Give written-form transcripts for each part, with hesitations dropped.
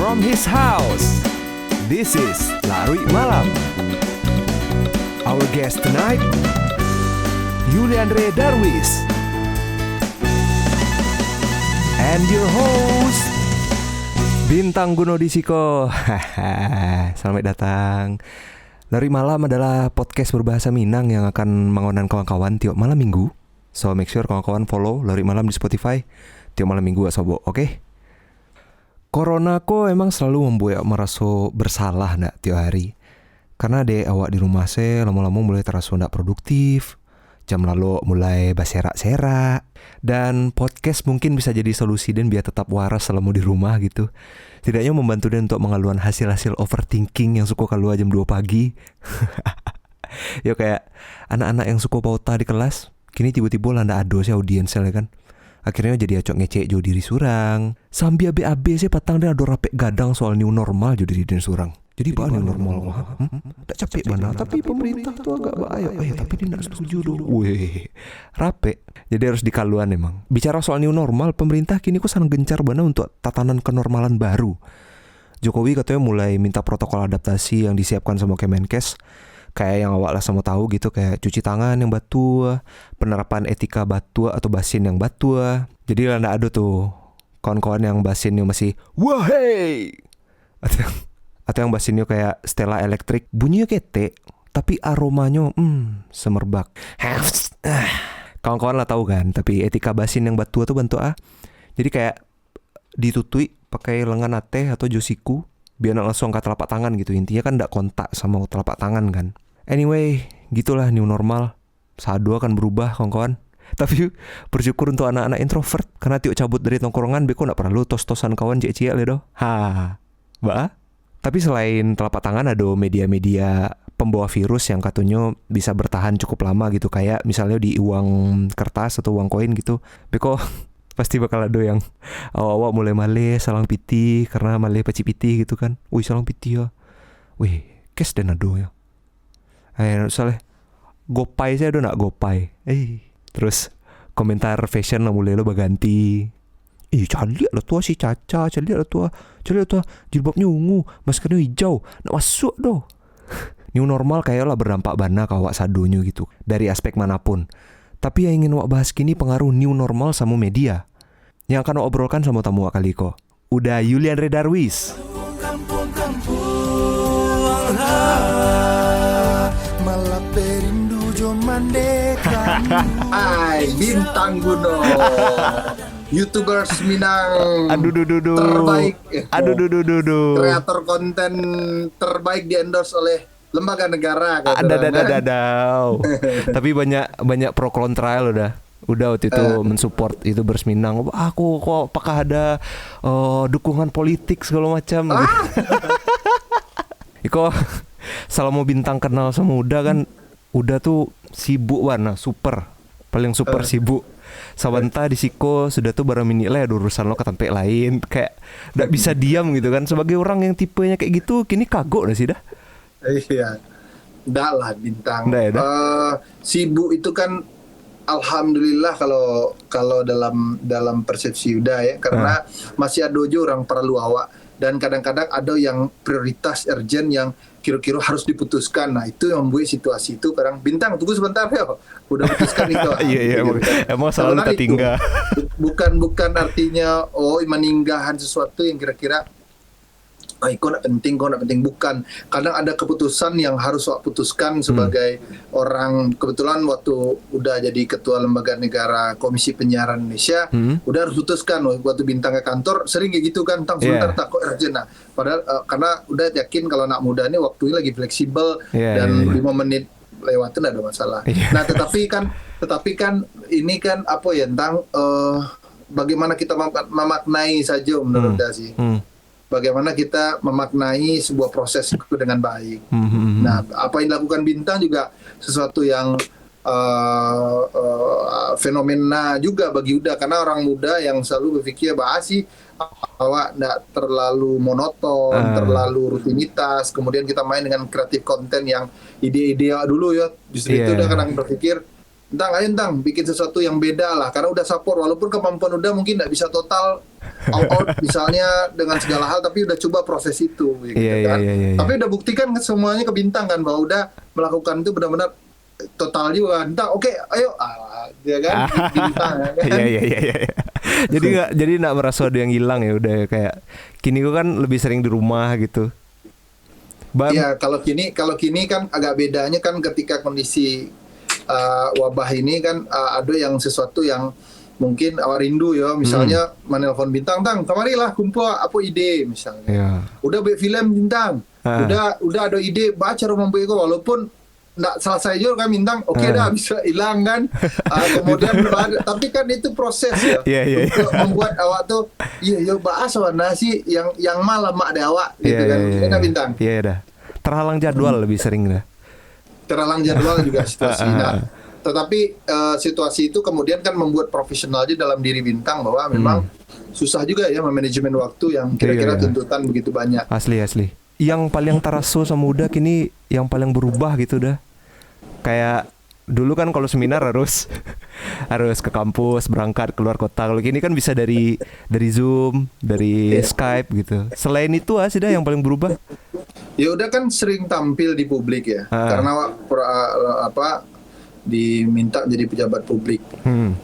from his house. This is Larui Malam. Our guest tonight, Yuliandre Darwis. And your host, Bintang Gunodisiko. Selamat datang. Larui Malam adalah podcast berbahasa Minang yang akan mengundang kawan-kawan tiap malam minggu. So make sure kawan-kawan follow Larui Malam di Spotify tiap malam minggu asobo, oke? Corona ko emang selalu membuat merasa bersalah ndak tiap hari. Karena awak di rumah saya lama-lama mulai terasa ndak produktif. Jam lalu mulai baserak-serak. Dan podcast mungkin bisa jadi solusi dan biar tetap waras selama di rumah gitu. Tidaknya membantu dia untuk mengeluarkan hasil-hasil overthinking yang suka keluar jam 2 pagi. Ya kayak anak-anak yang suka pauta di kelas. Kini tiba-tiba lah ndak ada sih audiensnya kan. Akhirnya jadi acok ngecek jo diri surang. Sambil BAB sih patang dia ada rapek gadang soal new normal jo diri surang. Jadi apa new normal kok? Tak capek mana? Tapi pemerintah tuh agak bahaya. Tapi dia nak setuju dulu. Weh, rapek. Jadi harus dikaluan emang. Bicara soal new normal, pemerintah kini kok sangat gencar bana untuk tatanan kenormalan baru. Jokowi katanya mulai minta protokol adaptasi yang disiapkan sama Kemenkes. Kayak yang awak lah sama tahu gitu, kayak cuci tangan yang batua, penerapan etika batua atau basin yang batua. Jadi lah ndak ada tuh kawan-kawan yang basinnya masih wahey atau yang basinnya kayak Stella Electric, bunyinya kete tapi aromanya semerbak. Kawan-kawan lah tahu kan, tapi etika basin yang batua tuh bentuk jadi kayak ditutui pakai lengan ateh atau josiku biar langsung ke telapak tangan gitu. Intinya kan ndak kontak sama telapak tangan kan. Anyway, gitulah new normal. Sadu akan berubah kawan-kawan. Tapi bersyukur untuk anak-anak introvert, karena tiok cabut dari tongkrongan beko ndak perlu tos-tosan kawan cek-cek le doh. Tapi selain telapak tangan ada media-media pembawa virus yang katanya bisa bertahan cukup lama gitu, kayak misalnya di uang kertas atau uang koin gitu. Beko pasti bakal ada yang awak mulai malih salang piti karena malih paci piti gitu kan. Wih, salang piti ya. Wih, kes dan ado ya. Soalnya gopay saya udah nak gopay. Terus komentar fashion lah mulai lo berganti. Calik lah tua si Caca, calik lah tua jilbabnya ungu, maskernya hijau, nak masuk doh. New normal kayak lah berdampak bana ke awak sadonyo gitu dari aspek manapun. Tapi yang ingin awak bahas kini pengaruh new normal sama media. Yang akan awak obrolkan sama tamu awak kali ko. Udah Yuliandre Darwis. Hai, Bintang Guno. YouTubers Minang terbaik. Kreator konten terbaik di-endorse oleh lembaga negara. Tapi banyak pro kontra udah waktu itu mensupport itu Minang. Aku kok apakah ada dukungan politik segala macam. Iko selama Bintang kenal sama Uda kan, Uda tuh sibuk warna super, paling super sibuk. Sabanta di Siko sudah tuh barang mini lah ada urusan lo ke tempat lain, kayak nggak bisa diam gitu kan. Sebagai orang yang tipenya kayak gitu, kini kagok dah sih dah. Iya, nggak lah Bintang. Sibuk itu kan, alhamdulillah kalau dalam persepsi Uda ya, karena masih ada aja orang perlu awak. Dan kadang-kadang ada yang prioritas urgent yang kira-kira harus diputuskan. Nah itu yang membuat situasi itu kadang Bintang tunggu sebentar ya, udah putuskan itu. Iya, emang selalu kita tinggal. Bukan artinya meninggalkan sesuatu yang kira-kira kok nak penting, bukan. Kadang ada keputusan yang harus awak putuskan sebagai orang. Kebetulan waktu udah jadi ketua lembaga negara Komisi Penyiaran Indonesia, udah harus putuskan. Waktu Bintang ke kantor sering kayak gitu kan, sebentar takut urgent. Nah, padahal karena udah yakin kalau anak muda ini waktunya lagi fleksibel dan 5 menit lewatin ada masalah. Nah, tetapi kan ini kan apa ya tentang bagaimana kita memaknai saja menurut saya sih. Bagaimana kita memaknai sebuah proses itu dengan baik. Nah, apa yang dilakukan Bintang juga sesuatu yang fenomena juga bagi Uda, karena orang muda yang selalu berpikir sih awak tidak terlalu monoton, terlalu rutinitas. Kemudian kita main dengan kreatif konten yang ide-ide dulu ya. Justru itu udah kadang berpikir ayo bikin sesuatu yang beda lah, karena udah support walaupun kemampuan udah mungkin nggak bisa total all out misalnya dengan segala hal, tapi udah coba proses itu gitu kan. Tapi udah buktikan semuanya ke Bintang kan bahwa udah melakukan itu benar-benar total juga. Bintang oke, ayo dia kan Bintang ya kan. Iya. Jadi nggak merasa ada yang hilang ya, udah kayak kini gue kan lebih sering di rumah gitu. Iya, kalau kini kan agak bedanya kan ketika kondisi wabah ini kan ada yang sesuatu yang mungkin awak rindu ya, misalnya menelpon Bintang, Tang, kemarilah kumpul apa ide misalnya. Udah buat film Bintang. Udah ada ide baca roman buku walaupun nggak selesai juga kan Bintang, oke dah bisa hilang kan. Kemudian tapi kan itu proses ya. Untuk membuat awak tuh iya bahas warna sih yang malam mak ada awak gitu kan. Ada Bintang. Iya dah. Terhalang jadwal lebih sering dah. Terhalang jadwal juga situasi. Nah, tetapi situasi itu kemudian kan membuat profesional aja dalam diri Bintang bahwa memang susah juga ya memanajemen waktu yang kira-kira tuntutan begitu banyak. Asli. Yang paling terasa sama udah kini yang paling berubah gitu dah. Kayak dulu kan kalau seminar harus ke kampus, berangkat keluar kota. Kalau gini kan bisa dari Zoom, dari Skype gitu. Selain itu sih dah yang paling berubah. Ya udah kan sering tampil di publik ya. Karena diminta jadi pejabat publik.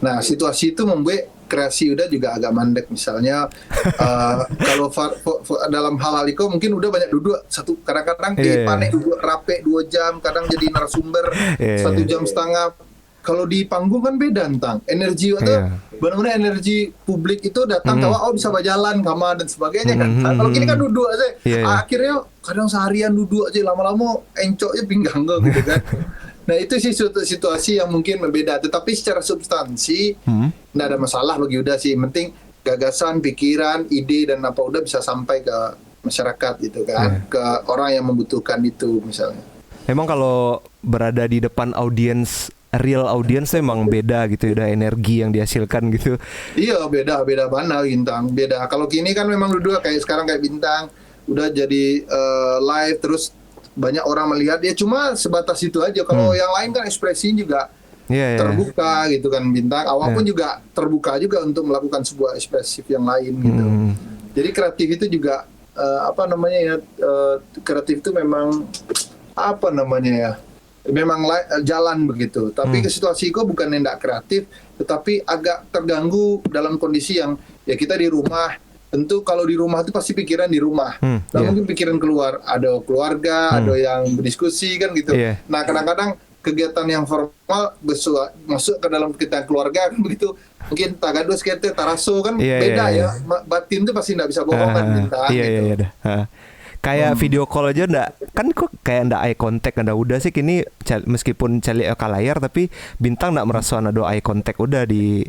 Nah, situasi itu membuat kreasi udah juga agak mandek. Misalnya kalau dalam hal itu mungkin udah banyak duduk satu, kadang-kadang panik duduk rape 2 jam, kadang jadi narasumber 1 jam setengah. Kalau di panggung kan beda tentang energi itu benar-benar energi publik itu datang tawa bisa berjalan kamar dan sebagainya kan. Kalau gini kan duduk aja. Akhirnya kadang seharian duduk aja, lama-lama encoknya pinggang gitu kan. Nah itu sih situasi yang mungkin berbeda. Tetapi secara substansi nggak ada masalah bagi Uda sih. Penting gagasan, pikiran, ide dan apa Uda bisa sampai ke masyarakat gitu kan, ke orang yang membutuhkan itu misalnya. Emang kalau berada di depan real audience emang beda gitu, udah energi yang dihasilkan gitu. Iya beda mana Bintang, beda. Kalau kini kan memang dua kayak sekarang kayak Bintang udah jadi live terus banyak orang melihat ya, cuma sebatas itu aja. Kalau yang lain kan ekspresi juga terbuka gitu kan Bintang. Awak pun juga terbuka juga untuk melakukan sebuah ekspresif yang lain gitu. Jadi kreatif itu juga kreatif itu memang memang jalan begitu. Tapi ke situasi itu bukan tidak kreatif, tetapi agak terganggu dalam kondisi yang ya kita di rumah. Tentu kalau di rumah itu pasti pikiran di rumah. Mungkin pikiran keluar, ada keluarga, ada yang berdiskusi kan gitu. Nah kadang-kadang kegiatan yang formal masuk ke dalam kegiatan keluarga kan begitu. Mungkin tagado skete taraso kan beda ya. Batin itu pasti tidak bisa bohong kan Bintang. Gitu. Kayak video call aja kan kok kayak ndak eye contact, udah sih kini meskipun cari ke layar tapi Bintang ndak merasa ada eye contact udah di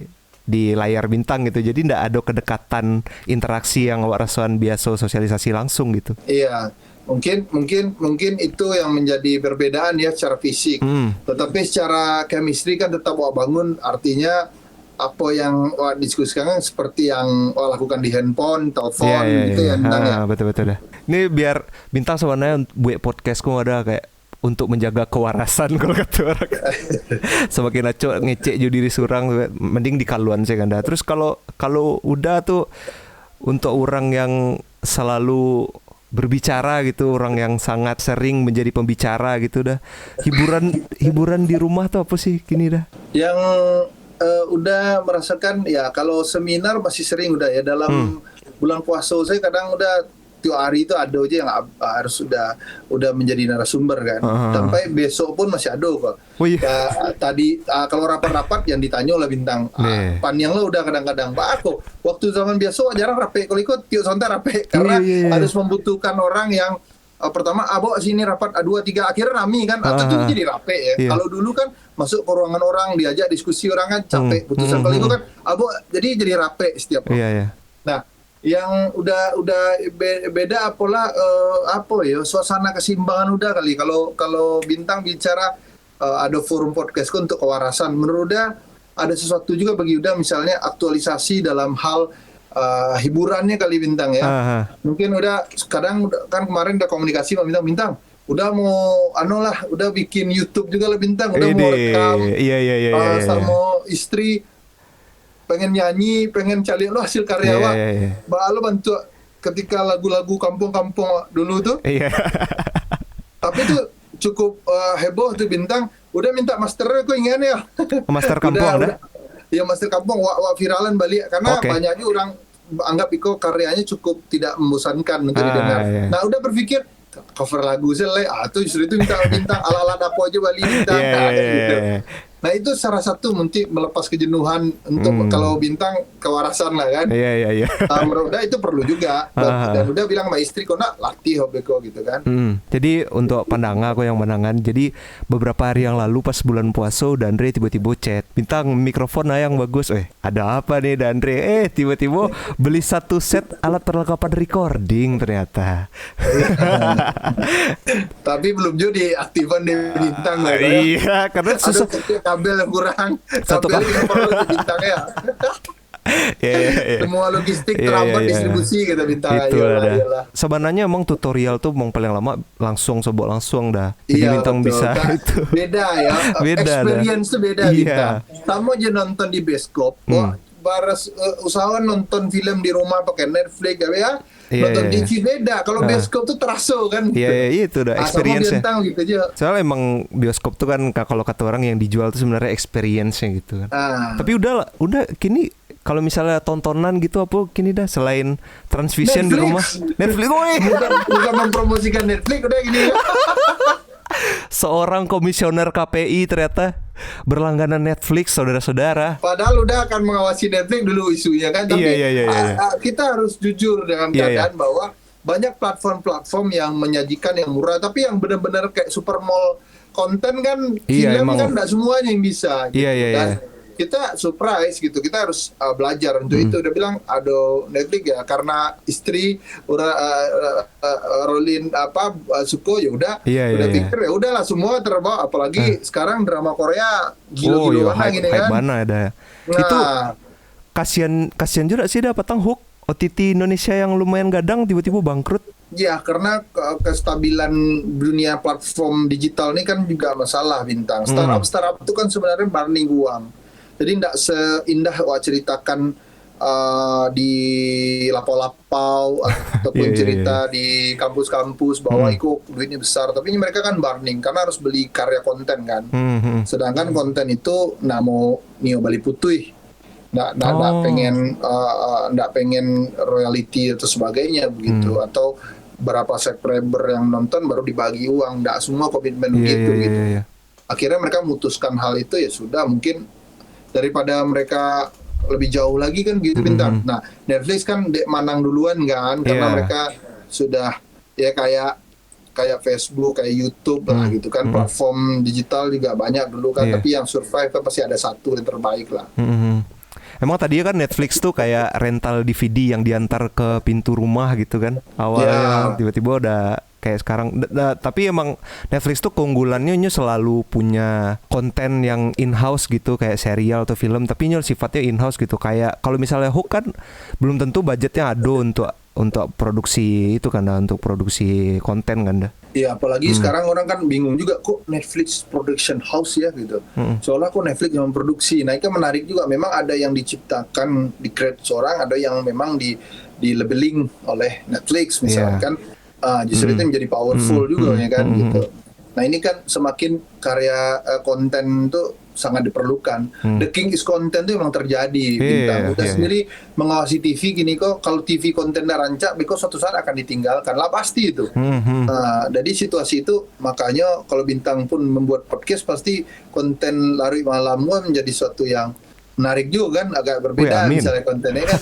layar Bintang gitu. Jadi ndak ada kedekatan interaksi yang awak rasakan biasa sosialisasi langsung gitu. Iya. Mungkin itu yang menjadi perbedaan ya secara fisik. Tetapi secara chemistry kan tetap awak bangun, artinya apa yang awak diskusikan kan seperti yang awak lakukan di handphone, telepon gitu ya Bintang ya. Betul dah. Ini biar Bintang sebenarnya buat podcastku ada kayak untuk menjaga kewarasan kalau kata orang. Semakin acok ngecek diri surang, mending di kaluan saya kan. Terus kalau udah tuh untuk orang yang selalu berbicara gitu, orang yang sangat sering menjadi pembicara gitu dah. Hiburan di rumah tuh apa sih kini dah? Yang udah merasakan ya, kalau seminar masih sering udah ya dalam bulan puasa saya kadang udah tiap hari itu ada aja yang harus udah menjadi narasumber kan. Sampai besok pun masih ada kok. Tadi kalau rapat-rapat yang ditanya oleh Bintang, pan yang lo udah kadang-kadang Pak aku waktu zaman biasa jarang rapi, kalau ikut tiap sontar rapi karena harus membutuhkan orang yang pertama abo sini rapat A2 3 akhirnya rame kan, atau itu jadi rapi ya. Kalau dulu kan masuk ke ruangan orang diajak diskusi orang kan capek putusan, kalau itu kan abo jadi rapi setiap orang. Nah yang udah beda apalah suasana keseimbangan udah kali. Kalau Bintang bicara ada forum podcast untuk kewarasan, menurut Uda ada sesuatu juga bagi Uda, misalnya aktualisasi dalam hal hiburannya kali Bintang ya. Mungkin udah kadang kan kemarin udah komunikasi sama Bintang udah mau udah bikin YouTube juga lah Bintang, udah mau rekam sama istri. pengen nyanyi, pengen cari lo hasil karya Iya, wak. iya, iya. Ba lo bantu ketika lagu-lagu kampung-kampung dulu tuh. Iya. Tapi tuh cukup heboh tuh Bintang. Udah minta masternya kok ingat ya. Master kampung dah. Ya master kampung wak viralan balik karena Oke. banyaknya orang anggap Iko karyanya cukup tidak membosankan untuk didengar. Iya. Nah udah berpikir cover lagu saya tuh justru itu minta bintang ala-ala apa aja Bali bintang Iya, nah, iya, gitu. iya. Nah itu salah satu mungkin melepas kejenuhan untuk kalau bintang kewarasan lah kan. Iya, iya, iya. Udah itu perlu juga. Dan udah bilang sama istri kok nak latih hobeko gitu kan. Jadi untuk pandangan aku yang menangan. Jadi beberapa hari yang lalu pas bulan puasa Dandre tiba-tiba chat, Bintang mikrofon yang bagus. Ada apa nih Dandre? Tiba-tiba beli satu set alat perlengkapan recording ternyata. Tapi belum juga diaktifan di bintang lah ya. Iya, karena susah. Ada kabel yang kurang. Satu Kabel yang perlu di bintangnya. Iya. Semua logistik Iya, terhambat iya, iya. distribusi kita bintang. Itu Ayolah, ada. ayolah. Sebenarnya emang tutorial tuh emang paling lama langsung dah. Jadi Bintang betul. bisa Nah, itu. beda ya. Beda dah. Experience tuh beda Iya. Bintang. Sama aja nonton di bioskop. Wah, baras usahawan nonton film di rumah pakai Netflix ya. Iya, Nonton iya. TV beda. Kalau bioskop tuh terasa kan. Iya, itu udah Sama experience-nya. Bintang gitu aja. Soalnya emang bioskop tuh kan kalau kata orang yang dijual tuh sebenarnya experience-nya gitu kan. Tapi udah kini kalau misalnya tontonan gitu apa kini dah selain Transvision di rumah. Netflix, bukan mempromosikan Netflix udah gini. Seorang komisioner KPI ternyata berlangganan Netflix, saudara-saudara. Padahal udah akan mengawasi Netflix dulu isunya kan. Tapi Iya. kita harus jujur dengan keadaan bahwa banyak platform-platform yang menyajikan yang murah, tapi yang benar-benar kayak super mall konten kan, Iya, film emang. kan nggak semuanya yang bisa. Gitu. Iya. Dan kita surprise gitu, kita harus belajar untuk itu. Udah bilang aduh Netflix ya karena istri Rolin suko ya udah Iya. pikir ya udahlah semua terbawa, apalagi sekarang drama Korea gila-gilaan gini hype kan. mana ada. Nah, Itu kasihan juga sih dapat hook OTT Indonesia yang lumayan gadang tiba-tiba bangkrut. ya karena kestabilan dunia platform digital ini kan juga masalah Bintang. Startup itu kan sebenarnya burning uang. Jadi tidak seindah wak ceritakan di lapau-lapau ataupun cerita di kampus-kampus bahwa itu duitnya besar. Tapi ini mereka kan burning karena harus beli karya konten kan. Sedangkan konten itu mau nio bali putih. Nggak pengen royalty atau sebagainya begitu, atau berapa subscriber yang nonton baru dibagi uang, nggak semua komitmen begitu gitu. Iya. Akhirnya mereka memutuskan hal itu, ya sudah, mungkin daripada mereka lebih jauh lagi kan gitu Bintang. Nah Netflix kan manang duluan kan, karena mereka sudah ya kayak Facebook, kayak YouTube lah gitu kan, platform digital juga banyak dulu kan, tapi yang survive kan pasti ada satu yang terbaik lah. Emang tadinya kan Netflix tuh kayak rental DVD yang diantar ke pintu rumah gitu kan awalnya, tiba-tiba udah kayak sekarang. Tapi emang Netflix tuh keunggulannya selalu punya konten yang in-house gitu, kayak serial atau film, tapi sifatnya in-house gitu. Kayak kalau misalnya Hook kan belum tentu budgetnya ada untuk produksi itu kan, untuk produksi konten kan dah. Iya, apalagi sekarang orang kan bingung juga, kok Netflix production house ya gitu. Soalnya kok Netflix yang memproduksi. Nah, itu menarik juga. Memang ada yang diciptakan, di-create seorang, ada yang memang di labeling oleh Netflix misalkan. Justru itu menjadi powerful juga ya kan gitu. Nah, ini kan semakin karya konten itu sangat diperlukan. The king is content itu memang terjadi Bintang. Udah sendiri mengawasi TV gini kok, kalau TV kontennya rancak, because suatu saat akan ditinggalkan lah pasti itu. Jadi situasi itu makanya kalau Bintang pun membuat podcast pasti konten Larui Malam menjadi suatu yang menarik juga kan, agak berbeda misalnya kontennya kan.